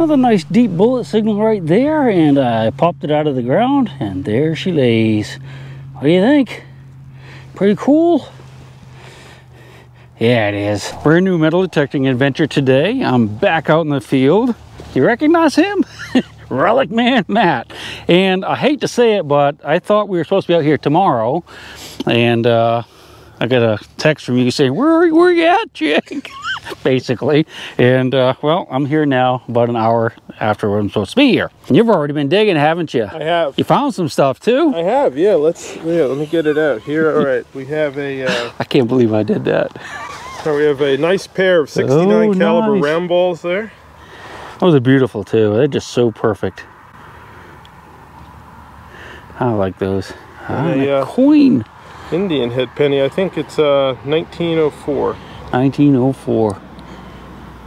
Another nice deep bullet signal right there, and I popped it out of the ground, and there she lays. What do you think? Pretty cool? Yeah, it is. Brand new metal detecting adventure today. I'm back out in the field. You recognize him? RelicmanMatt. And I hate to say it, but I thought we were supposed to be out here tomorrow, and I got a text from you saying, where you at, Chig? Basically. And well, I'm here now about an hour after I'm supposed to be here. You've already been digging, haven't you? I have. You found some stuff too? I have, yeah. Let me get it out here. All right, we have a I can't believe I did that. So we have a nice pair of 69 caliber round balls there. Those are beautiful too. They're just so perfect. I like those. A coin. Indian head penny. I think it's 1904. 1904.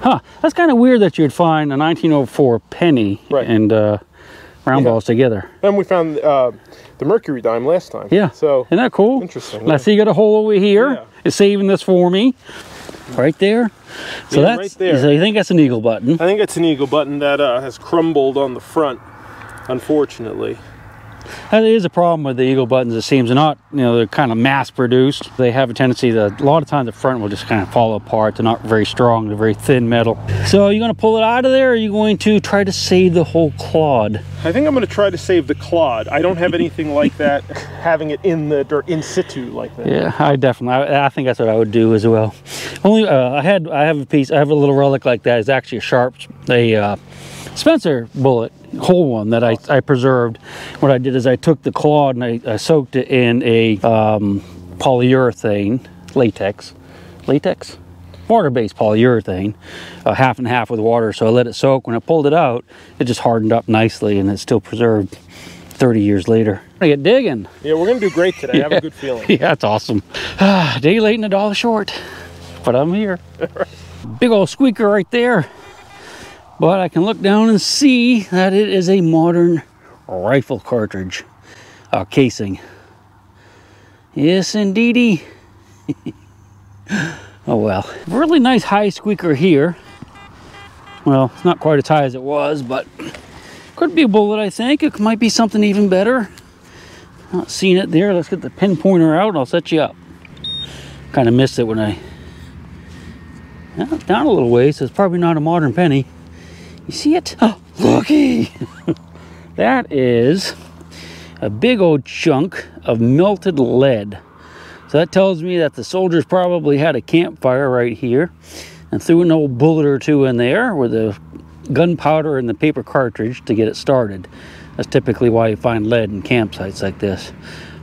Huh. That's kind of weird that you'd find a 1904 penny and round balls together. And we found the mercury dime last time. Yeah. So isn't that cool? Interesting. Let's see, you got a hole over here. Yeah. It's saving this for me. Right there. So that's right there. So you think that's an eagle button? I think it's an eagle button that has crumbled on the front, unfortunately. That is a problem with the eagle buttons. It seems they're not, you know, they're kind of mass produced. They have a tendency that a lot of times the front will just kind of fall apart. They're not very strong. They're very thin metal. So are you going to pull it out of there, or are you going to try to save the whole clod? I think I'm going to try to save the clod. I don't have anything like that, having it in the dirt in situ like that. Yeah, I think that's what I would do as well. Only I have a little relic like that. It's actually a Spencer bullet, whole one that I preserved. What I did is I took the clod and I soaked it in a polyurethane, latex, water-based polyurethane, half and half with water. So I let it soak. When I pulled it out, it just hardened up nicely, and it's still preserved 30 years later. I get digging. Yeah, we're gonna do great today. I have a good feeling. Yeah, that's awesome. Day late and a dollar short, but I'm here. Big old squeaker right there. But I can look down and see that it is a modern rifle cartridge casing. Yes, indeedy. Oh well. Really nice high squeaker here. Well, it's not quite as high as it was, but could be a bullet, I think. It might be something even better. Not seeing it there. Let's get the pinpointer out and I'll set you up. Kind of missed it when I... down a little ways, so it's probably not a modern penny. You see it? Oh, looky! That is a big old chunk of melted lead. So that tells me that the soldiers probably had a campfire right here and threw an old bullet or two in there with the gunpowder and the paper cartridge to get it started. That's typically why you find lead in campsites like this.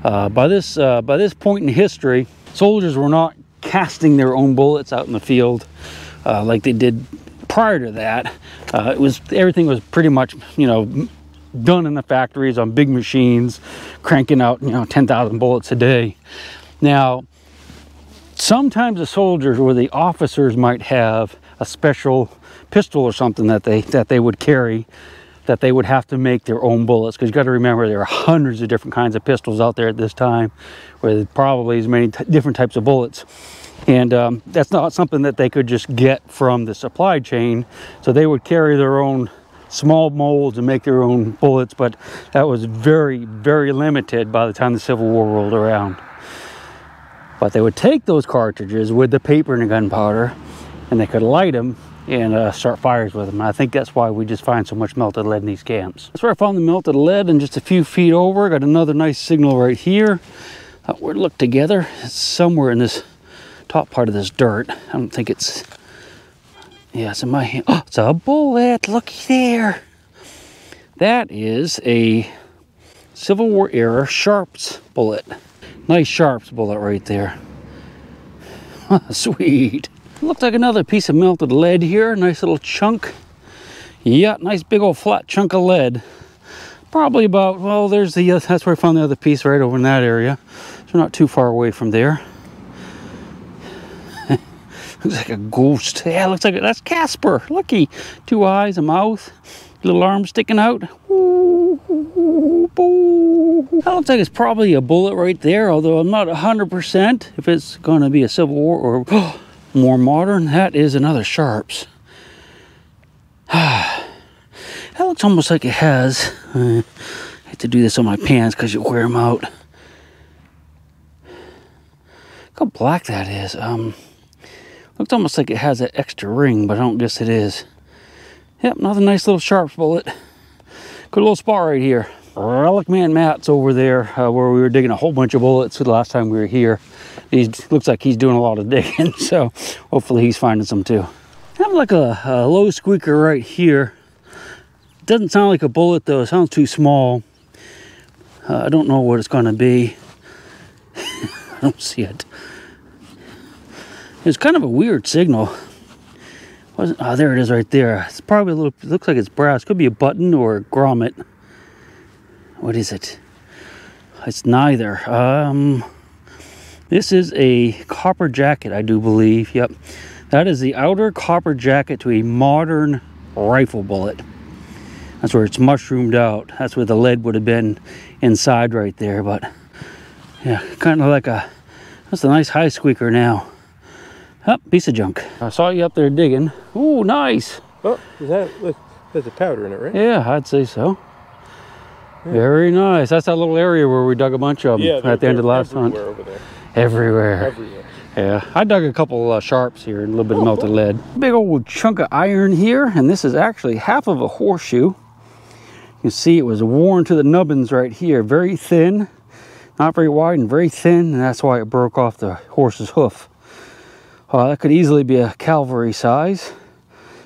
By this point in history, soldiers were not casting their own bullets out in the field like they did prior to that. Everything was pretty much, you know, done in the factories on big machines, cranking out, you know, 10,000 bullets a day. Now, sometimes the soldiers or the officers might have a special pistol or something that they would carry, that they would have to make their own bullets, because you got to remember there are hundreds of different kinds of pistols out there at this time, with probably as many different types of bullets. And that's not something that they could just get from the supply chain. So they would carry their own small molds and make their own bullets, but that was very, very limited by the time the Civil War rolled around. But they would take those cartridges with the paper and the gunpowder, and they could light them and start fires with them. And I think that's why we just find so much melted lead in these camps. That's where I found the melted lead, and just a few feet over, got another nice signal right here. We'll look together. It's somewhere in this top part of this dirt. I don't think it's... Yeah, it's in my hand. Oh, it's a bullet. Looky there. That is a Civil War era Sharps bullet. Nice Sharps bullet right there. Sweet. Looks like another piece of melted lead here. Nice little chunk. Yeah, nice big old flat chunk of lead. Probably about, well, there's the, that's where I found the other piece, right over in that area. So not too far away from there. Looks like a ghost. Yeah, looks like that's Casper. Looky. 2 eyes, a mouth, little arm sticking out. Ooh, ooh, ooh. That looks like it's probably a bullet right there, although I'm not 100% if it's going to be a Civil War or more modern. That is another Sharps. looks almost like it has. I have to do this on my pants because you wear them out. Look how black that is. Looks almost like it has that extra ring, but I don't guess it is. Yep, another nice little sharp bullet. Good little spot right here. RelicmanMatt Matt's over there where we were digging a whole bunch of bullets the last time we were here. He looks like he's doing a lot of digging, so hopefully he's finding some too. I have like a low squeaker right here. Doesn't sound like a bullet though, it sounds too small. I don't know what it's gonna be. I don't see it. It's kind of a weird signal. Oh, there it is right there. It's probably a little, it looks like it's brass. Could be a button or a grommet. What is it? It's neither. This is a copper jacket, I do believe. Yep. That is the outer copper jacket to a modern rifle bullet. That's where it's mushroomed out. That's where the lead would have been inside right there. But yeah, kind of like a, that's a nice high squeaker now. Oh, piece of junk. I saw you up there digging. Ooh, nice. Oh, is that, look, there's a powder in it, right? Yeah, I'd say so. Yeah. Very nice. That's that little area where we dug a bunch of them at the end of the last hunt. Over there. Everywhere. Everywhere. Yeah, I dug a couple sharps here and a little bit of melted lead. Big old chunk of iron here, and this is actually half of a horseshoe. You can see it was worn to the nubbins right here. Very thin, not very wide and very thin, and that's why it broke off the horse's hoof. That could easily be a cavalry size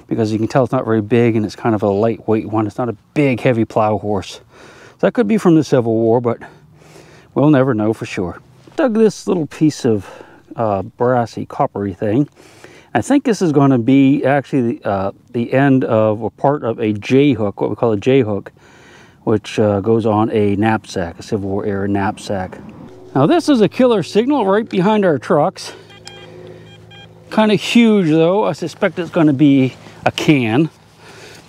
because you can tell it's not very big and it's kind of a lightweight one. It's not a big, heavy plow horse. So that could be from the Civil War, but we'll never know for sure. Dug this little piece of brassy, coppery thing. I think this is going to be actually the end of or part of a J-hook, what we call a J-hook, which goes on a knapsack, a Civil War era knapsack. Now this is a killer signal right behind our trucks. Kind of huge though. I suspect it's going to be a can,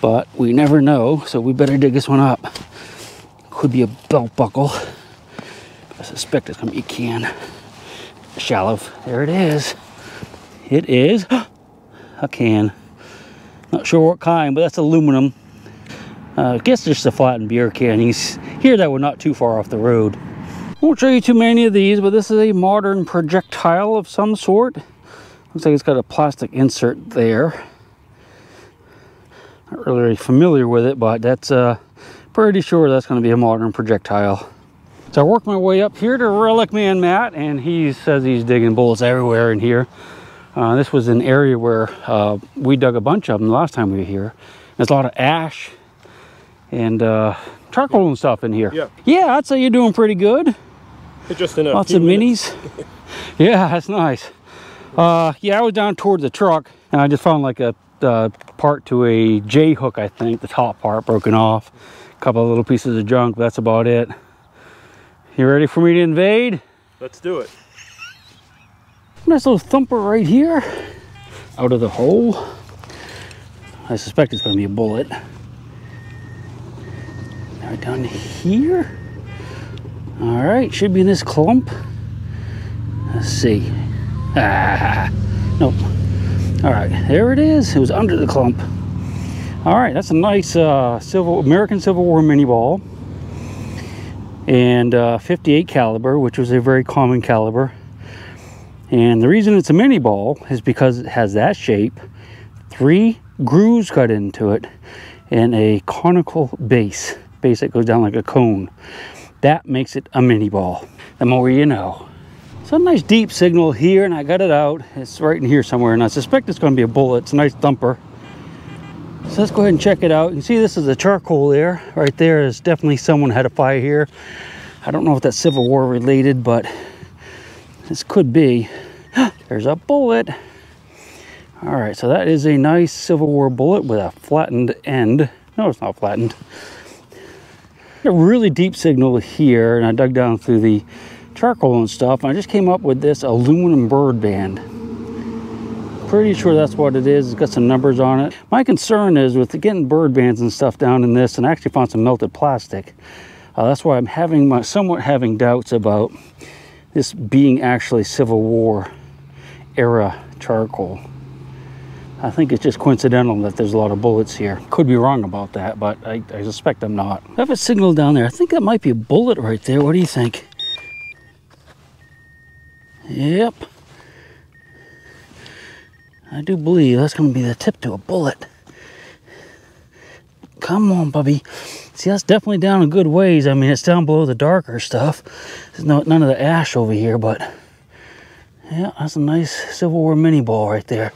but we never know, so we better dig this one up. Could be a belt buckle. I suspect it's going to be a can. Shallow. There it is. It is a can. Not sure what kind, but that's aluminum. I guess just a flattened beer can. He's here that we're not too far off the road. Won't show you too many of these, but this is a modern projectile of some sort. Looks like it's got a plastic insert there. Not really familiar with it, but that's pretty sure that's going to be a modern projectile. So I worked my way up here to RelicmanMatt, and he says he's digging bullets everywhere in here. This was an area where we dug a bunch of them the last time we were here. There's a lot of ash and charcoal and stuff in here. Yeah, I'd say you're doing pretty good. Just enough. Lots of minis. Yeah, that's nice. Yeah, I was down towards the truck and I just found like a part to a J-hook, I think, the top part broken off. A couple of little pieces of junk, but that's about it. You ready for me to invade? Let's do it. Nice little thumper right here out of the hole. I suspect it's going to be a bullet. Right down here. All right, should be in this clump. Let's see. Nope. All right, there it is. It was under the clump. All right, that's a nice American Civil War mini ball, and 58 caliber, which was a very common caliber. And the reason it's a mini ball is because it has that shape, 3 grooves cut into it, and a conical base that goes down like a cone. That makes it a mini ball. The more you know. So a nice deep signal here, and I got it out. It's right in here somewhere, and I suspect it's going to be a bullet. It's a nice thumper. So let's go ahead and check it out. You can see this is a charcoal there. Right there is definitely someone had a fire here. I don't know if that's Civil War related, but this could be. There's a bullet. All right, so that is a nice Civil War bullet with a flattened end. No, it's not flattened. A really deep signal here, and I dug down through the charcoal and stuff, and I just came up with this aluminum bird band. Pretty sure that's what it is. It's got some numbers on it. My concern is with getting bird bands and stuff down in this, and I actually found some melted plastic. That's why I'm somewhat having doubts about this being actually Civil War era charcoal. I think it's just coincidental that there's a lot of bullets here. Could be wrong about that, but I suspect I'm not. I have a signal down there. I think that might be a bullet right there. What do you think? Yep. I do believe that's going to be the tip to a bullet. Come on, Bubby. See, that's definitely down a good ways. I mean, it's down below the darker stuff. There's none of the ash over here, but yeah, that's a nice Civil War mini ball right there.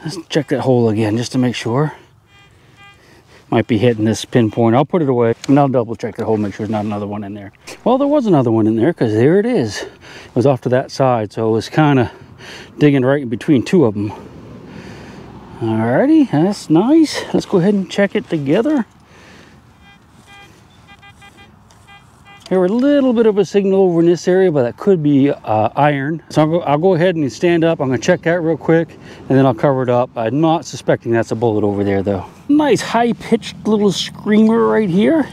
Let's check that hole again just to make sure. Might be hitting this pinpoint. I'll put it away and I'll double check the hole, make sure there's not another one in there. Well, there was another one in there because there it is. It was off to that side, so it was kind of digging right in between two of them. Alrighty, that's nice. Let's go ahead and check it together. Here, a little bit of a signal over in this area, but that could be iron. So I'll go ahead and stand up. I'm going to check that real quick, and then I'll cover it up. I'm not suspecting that's a bullet over there, though. Nice high-pitched little screamer right here.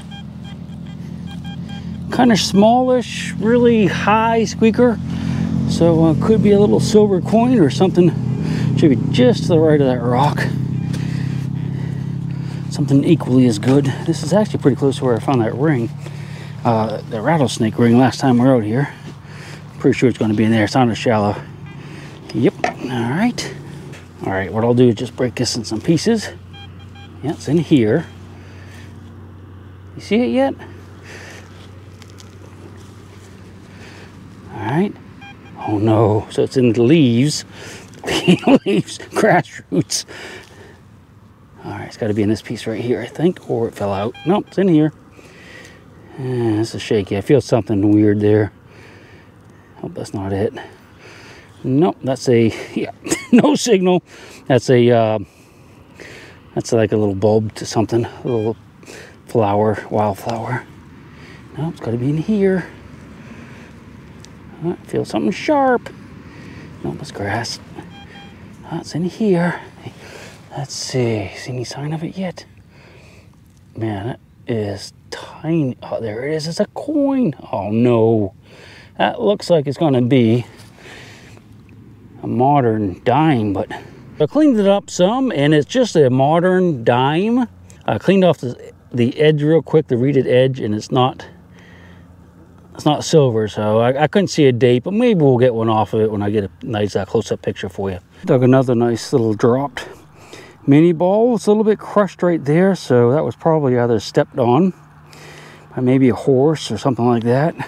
Kind of smallish, really high squeaker. So could be a little silver coin or something. Should be just to the right of that rock. Something equally as good. This is actually pretty close to where I found that ring. The rattlesnake ring last time we were out here. Pretty sure it's going to be in there. It's on the shallow. Yep. Alright. Alright, what I'll do is just break this in some pieces. Yeah, it's in here. You see it yet? Alright. Oh no. So it's in the leaves. Leaves. Grass roots. Alright, it's got to be in this piece right here, I think. Or it fell out. Nope, it's in here. This is shaky. I feel something weird there. Hope that's not it. Nope, that's a, yeah, no signal. That's a, that's like a little bulb to something. A little flower, wildflower. No, it's got to be in here. I feel something sharp. No, it's grass. It's in here. Let's see. See any sign of it yet? Man, that is tiny. Oh, there it is. It's a coin. Oh no, that looks like it's going to be a modern dime, but I cleaned it up some, and it's just a modern dime. I cleaned off the edge real quick, the reeded edge, and it's not silver, so I couldn't see a date, but maybe we'll get one off of it when I get a nice close-up picture for you. Dug another nice little dropped mini ball. It's a little bit crushed right there, so that was probably either stepped on by maybe a horse or something like that. I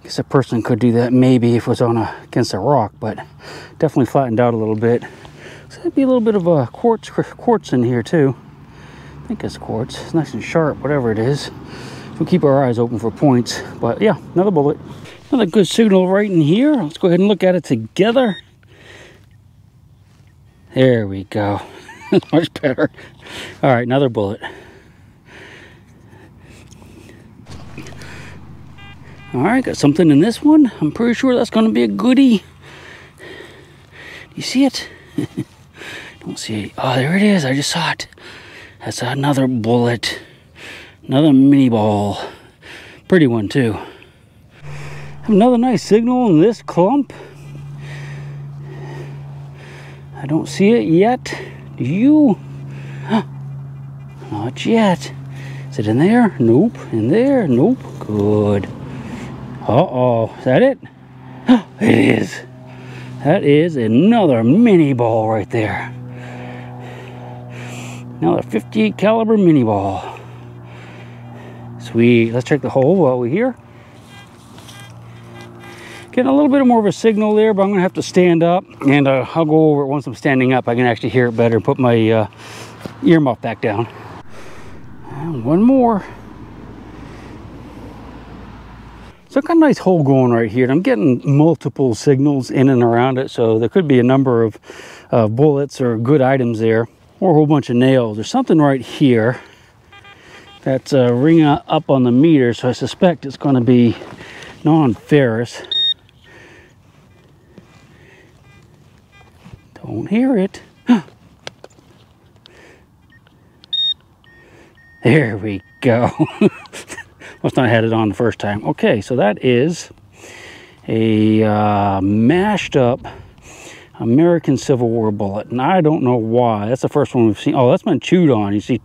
guess a person could do that maybe if it was on against a rock, but definitely flattened out a little bit. So there'd be a little bit of a quartz in here too. I think it's quartz. It's nice and sharp, whatever it is. We'll keep our eyes open for points. But yeah, another bullet. Another good signal right in here. Let's go ahead and look at it together. There we go. That's much better. All right, another bullet. All right, got something in this one. I'm pretty sure that's going to be a goodie. Do you see it? Don't see it. Oh, there it is. I just saw it. That's another bullet. Another mini ball. Pretty one, too. Another nice signal in this clump. I don't see it yet. Do you? Huh. Not yet. Is it in there? Nope. In there? Nope. Good. Uh-oh. Is that it? It is. That is another mini ball right there. Another 58 caliber mini ball. Sweet. Let's check the hole while we're here. Getting a little bit more of a signal there, but I'm going to have to stand up, and I'll go over it once I'm standing up. I can actually hear it better and put my earmuff back down. And one more. So I've got a nice hole going right here, and I'm getting multiple signals in and around it, so there could be a number of bullets or good items there, or a whole bunch of nails. There's something right here that's ringing up on the meter, so I suspect it's going to be non-ferrous. Don't hear it. There we go. Must not have had it on the first time. Okay, so that is a mashed up American Civil War bullet, and I don't know why. That's the first one we've seen. Oh, that's been chewed on. You see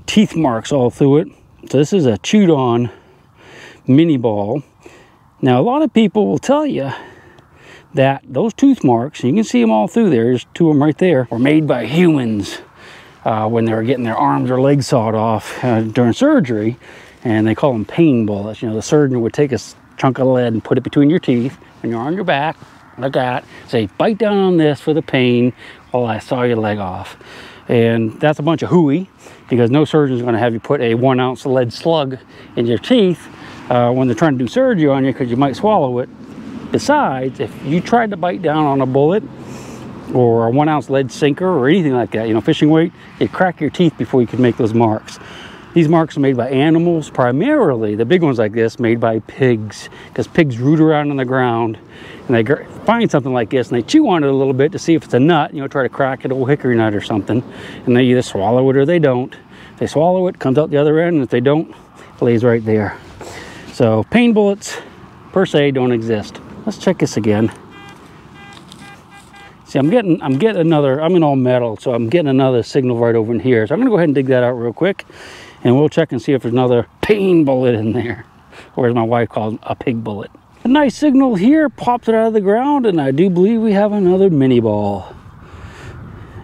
teeth marks all through it. So this is a chewed on mini ball. Now, a lot of people will tell you that those tooth marks, you can see them all through there, there's two of them right there, were made by humans when they were getting their arms or legs sawed off during surgery, and they call them pain bullets. You know, the surgeon would take a chunk of lead and put it between your teeth when you're on your back, like that, say, bite down on this for the pain while I saw your leg off. And that's a bunch of hooey, because no surgeon's going to have you put a 1 ounce lead slug in your teeth when they're trying to do surgery on you, because you might swallow it. Besides, if you tried to bite down on a bullet or a 1 ounce lead sinker or anything like that, you know, fishing weight, it'd crack your teeth before you could make those marks. These marks are made by animals, primarily, the big ones like this, made by pigs, because pigs root around on the ground and they find something like this and they chew on it a little bit to see if it's a nut, you know, try to crack it, a old hickory nut or something, and they either swallow it or they don't. If they swallow it, comes out the other end, and if they don't, it lays right there. So pain bullets per se don't exist. Let's check this again. See, I'm getting another, I'm in all metal, so I'm getting another signal right over in here. So I'm gonna go ahead and dig that out real quick, and we'll check and see if there's another pain bullet in there, or as my wife calls them, a pig bullet. A nice signal here, pops it out of the ground, and I do believe we have another mini ball.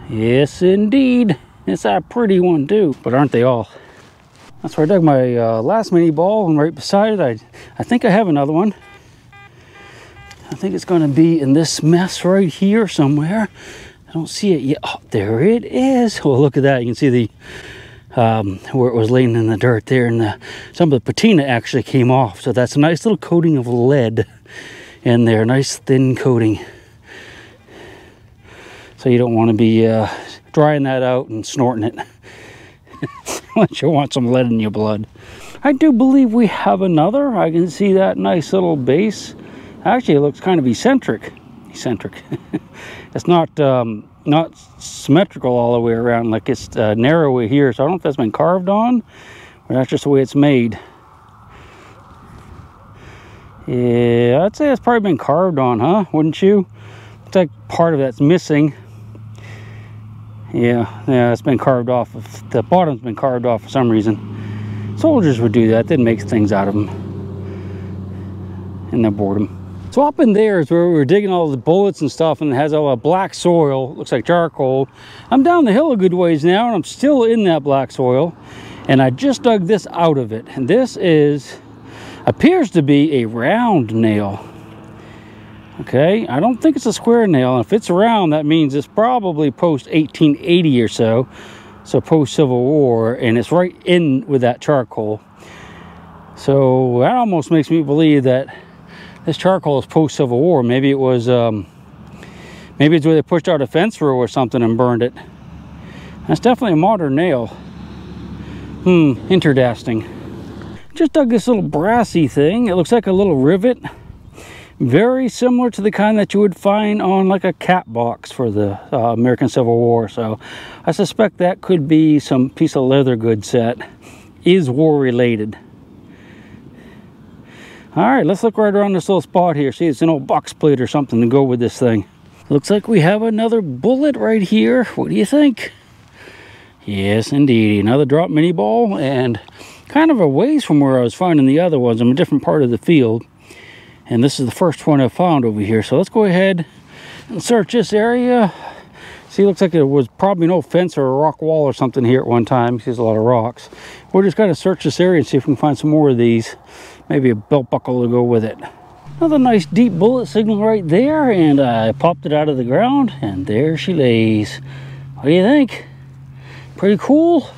Yes, indeed. It's a pretty one too, but aren't they all? That's where I dug my last mini ball, and right beside it, I think I have another one. I think it's going to be in this mess right here somewhere. I don't see it yet. Oh, there it is. Well, look at that. You can see the where it was laying in the dirt there, and some of the patina actually came off. So that's a nice little coating of lead in there. Nice thin coating. So you don't want to be drying that out and snorting it unless you want some lead in your blood. I do believe we have another. I can see that nice little base. Actually, it looks kind of eccentric. It's not symmetrical all the way around, like it's narrow here. So I don't know if that's been carved on, or that's just the way it's made. Yeah, I'd say it's probably been carved on, huh? Wouldn't you? Looks like part of that's missing. Yeah, it's been carved off. The bottom's been carved off for some reason. Soldiers would do that. They'd make things out of them, and they're boredom. So up in there is where we were digging all the bullets and stuff, and it has all that black soil, looks like charcoal. I'm down the hill a good ways now, and I'm still in that black soil, and I just dug this out of it. And this appears to be a round nail. Okay, I don't think it's a square nail, and if it's round, that means it's probably post 1880 or so, so post Civil War, and it's right in with that charcoal. So that almost makes me believe that this charcoal is post-Civil War. Maybe it was, maybe it's where they pushed out a fence row or something and burned it. That's definitely a modern nail. Interesting. Just dug this little brassy thing. It looks like a little rivet. Very similar to the kind that you would find on like a cap box for the American Civil War. So I suspect that could be some piece of leather goods set. Is war related. All right, let's look right around this little spot here. See, it's an old box plate or something to go with this thing. Looks like we have another bullet right here. What do you think? Yes, indeed. Another drop mini ball, and kind of a ways from where I was finding the other ones. I'm in a different part of the field, and this is the first one I found over here. So let's go ahead and search this area. See, it looks like it was probably an old fence or a rock wall or something here at one time. There's a lot of rocks. We're just going to search this area and see if we can find some more of these. Maybe a belt buckle to go with it. Another nice deep bullet signal right there, and I popped it out of the ground, and there she lays. What do you think? Pretty cool?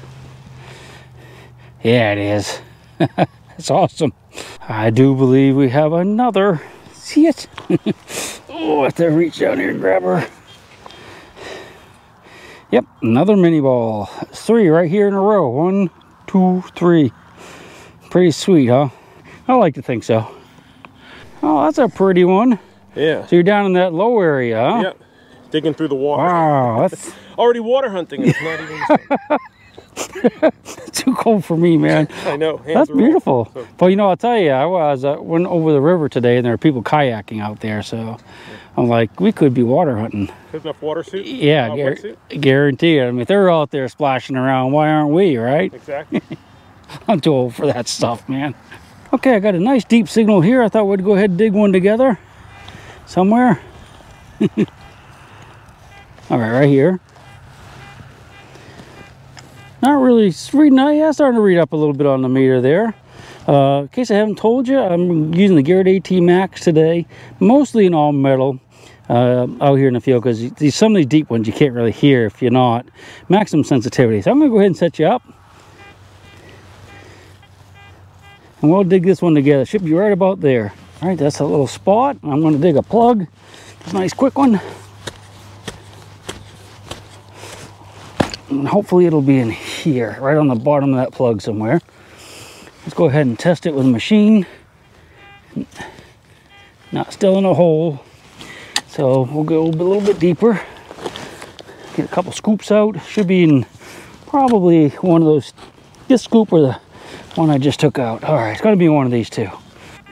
Yeah, it is. That's awesome. I do believe we have another. See it? Oh, I have to reach down here and grab her. Yep, another mini ball. 3 right here in a row. 1, 2, 3. Pretty sweet, huh? I like to think so. Oh, that's a pretty one. Yeah. So you're down in that low area, huh? Yep. Digging through the water. Wow, that's already water hunting. It's not even Too cold for me, man. I know. That's beautiful. So. But you know, I'll tell you, I went over the river today, and there are people kayaking out there. So I'm like, we could be water hunting. There's enough water suit? Yeah, guarantee it. I mean, if they're out there splashing around, why aren't we, right? Exactly. I'm too old for that stuff, man. Okay, I got a nice deep signal here. I thought we'd go ahead and dig one together somewhere. All right here. Not really reading. Yeah, starting to read up a little bit on the meter there. In case I haven't told you, I'm using the Garrett AT Max today, mostly in all metal out here in the field, because some of these deep ones you can't really hear if you're not maximum sensitivity. So I'm going to go ahead and set you up, and we'll dig this one together. Should be right about there. All right, that's a little spot. I'm going to dig a plug. It's a nice quick one. And hopefully it'll be in here, right on the bottom of that plug somewhere. Let's go ahead and test it with a machine. Not still in a hole. So we'll go a little bit deeper. Get a couple scoops out. Should be in probably one of those, this scoop or the one I just took out. All right, it's gotta be one of these two.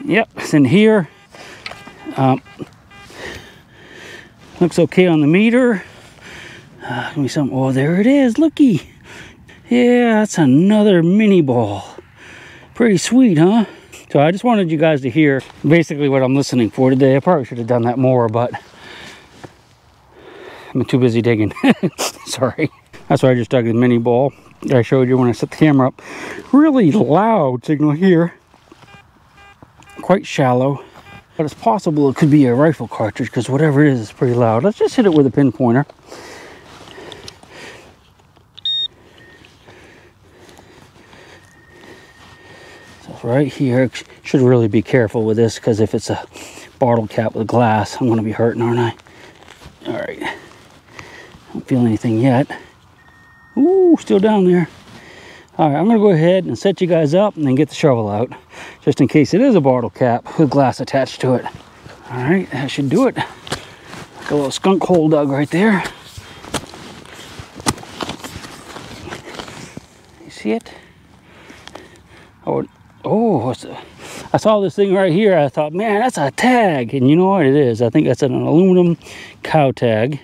Yep, it's in here. Looks okay on the meter. Give me some. Oh, there it is. Looky. Yeah, that's another mini ball. Pretty sweet, huh? So I just wanted you guys to hear basically what I'm listening for today. I probably should have done that more, but I'm too busy digging. Sorry. That's why I just dug the mini ball that I showed you when I set the camera up. Really loud signal here. Quite shallow. But it's possible it could be a rifle cartridge, because whatever it is pretty loud. Let's just hit it with a pinpointer. So right here, should really be careful with this, because if it's a bottle cap with glass, I'm going to be hurting, aren't I? All right. Don't feel anything yet. Ooh, still down there. All right, I'm going to go ahead and set you guys up and then get the shovel out, just in case it is a bottle cap with glass attached to it. All right, that should do it. Like a little skunk hole dug right there. You see it? Oh, I saw this thing right here. I thought, man, that's a tag. And you know what it is? I think that's an aluminum cow tag.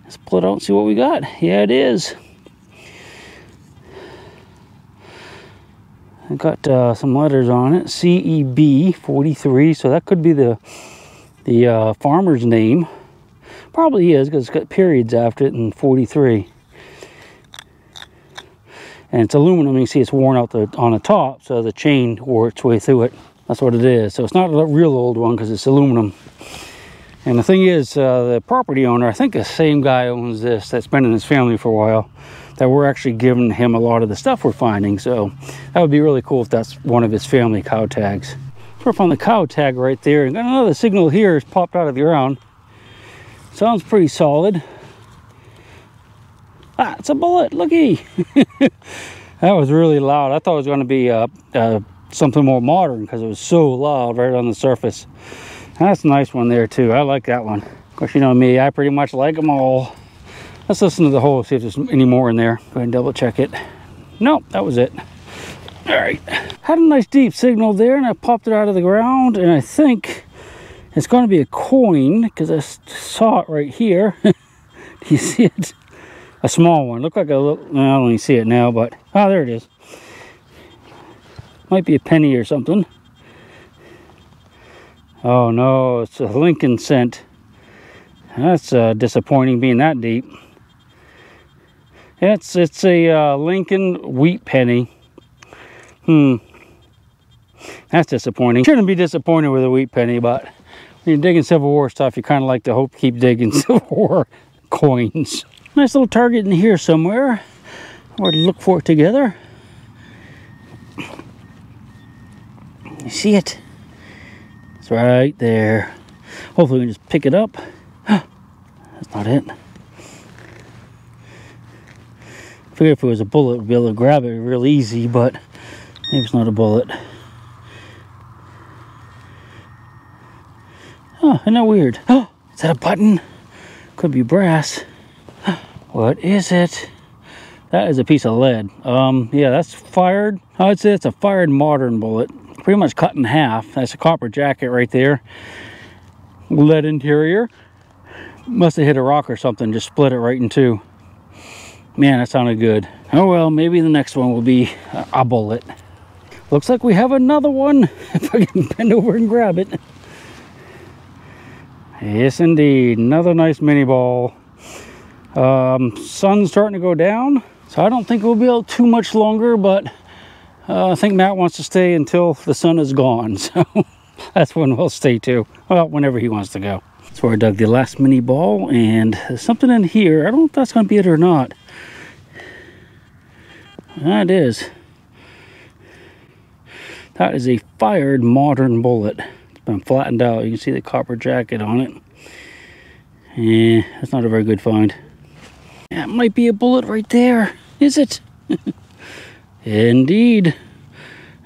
Let's pull it out and see what we got. Yeah, it is. I got some letters on it, CEB 43, so that could be the farmer's name. Probably is, because it's got periods after it in 43. And it's aluminum. You see it's worn out on the top, so the chain wore its way through it. That's what it is. So it's not a real old one, because it's aluminum. And the thing is, the property owner, I think the same guy owns this, that's been in his family for a while, that we're actually giving him a lot of the stuff we're finding. So that would be really cool if that's one of his family cow tags. So I found the cow tag right there, and got another signal here has popped out of the ground. Sounds pretty solid. Ah, it's a bullet, looky. That was really loud. I thought it was going to be something more modern, because it was so loud right on the surface. That's a nice one there too. I like that one. Of course, you know me, I pretty much like them all. Let's listen to the hole, see if there's any more in there. Go ahead and double check it. Nope, that was it. All right. Had a nice deep signal there, and I popped it out of the ground, and I think it's going to be a coin, because I saw it right here. Do you see it? A small one. Looked like a little, I don't even see it now, but, oh, there it is. Might be a penny or something. Oh no, it's a Lincoln cent. That's disappointing being that deep. It's a Lincoln wheat penny. That's disappointing. Shouldn't be disappointed with a wheat penny, but when you're digging Civil War stuff, you kind of like to keep digging Civil War coins. Nice little target in here somewhere. We're to look for it together. You see it? It's right there. Hopefully we can just pick it up. That's not it. I figured if it was a bullet, we'd be able to grab it real easy, but maybe it's not a bullet. Oh, isn't that weird? Oh, is that a button? Could be brass. What is it? That is a piece of lead. Yeah, that's fired. I'd say it's a fired modern bullet. Pretty much cut in half. That's a copper jacket right there. Lead interior. Must have hit a rock or something, just split it right in two. Man, that sounded good. Oh well, maybe the next one will be a bullet. Looks like we have another one. If I can bend over and grab it. Yes, indeed. Another nice mini ball. Sun's starting to go down, so I don't think we'll be able too much longer, but I think Matt wants to stay until the sun is gone, so that's when we'll stay too. Well, whenever he wants to go. That's where I dug the last mini ball, and there's something in here. I don't know if that's going to be it or not. That is. That is a fired modern bullet. It's been flattened out. You can see the copper jacket on it. Yeah, that's not a very good find. That might be a bullet right there. Is it? Indeed.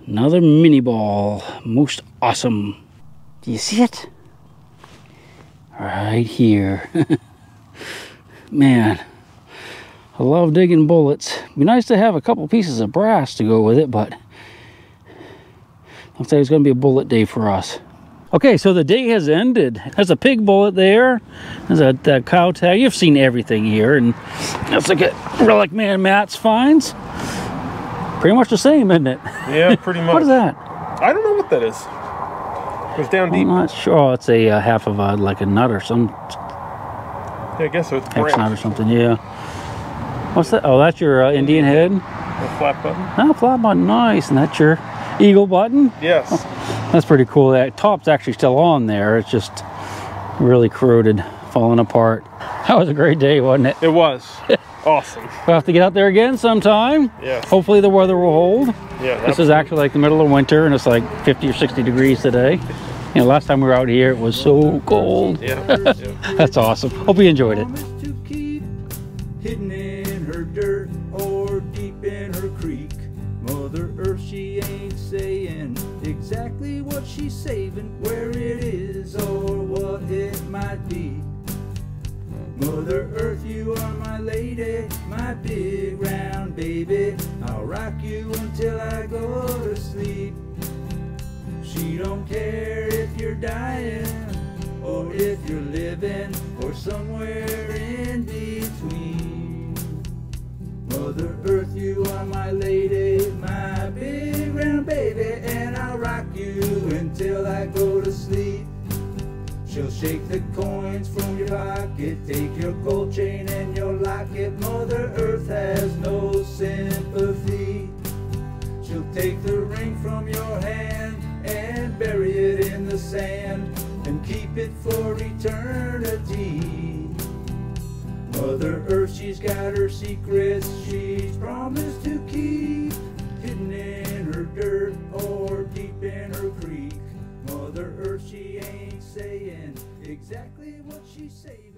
Another mini ball. Most awesome. Do you see it? Right here. Man, I love digging bullets. It'd be nice to have a couple pieces of brass to go with it, but looks like it's going to be a bullet day for us. Okay, so the day has ended. There's a pig bullet there. There's a cow tag. You've seen everything here. And let's look at RelicmanMatt's finds. Pretty much the same, isn't it? Yeah, pretty much. What is that? I don't know what that is. It was down deep. I'm not sure. Oh, it's a half of a, like a nut or some. Yeah, I guess so. It's X nut or something, yeah. What's that? Oh, that's your Indian head? A flat button? Oh, flat button, nice. And that's your eagle button? Yes. Oh, that's pretty cool. That top's actually still on there. It's just really corroded, falling apart. That was a great day, wasn't it? It was. Awesome. We'll have to get out there again sometime. Yes. Hopefully the weather will hold. Yeah. This is actually like the middle of winter, and it's like 50 or 60 degrees today. You know, last time we were out here, it was so cold. Yeah. That's awesome. Hope you enjoyed it. To keep hidden in her dirt or deep in her creek. Mother Earth, she ain't saying exactly what she's saving, where it is or what it might be. Mother Earth, you are my lady, my big round baby. I'll rock you until I go to sleep. She don't care if you're dying or if you're living or somewhere in between. Mother Earth, you are my lady, my big round baby, and I'll rock you until I go to sleep. She'll shake the coins from your pocket, take your gold chain and your locket. Mother Earth has no sympathy. She'll take the ring from your hand and bury it in the sand and keep it for eternity. Mother Earth, she's got her secrets she's promised to keep, hidden in her dirt or deep in her creek. Mother Earth, she ain't saying exactly what she's saving.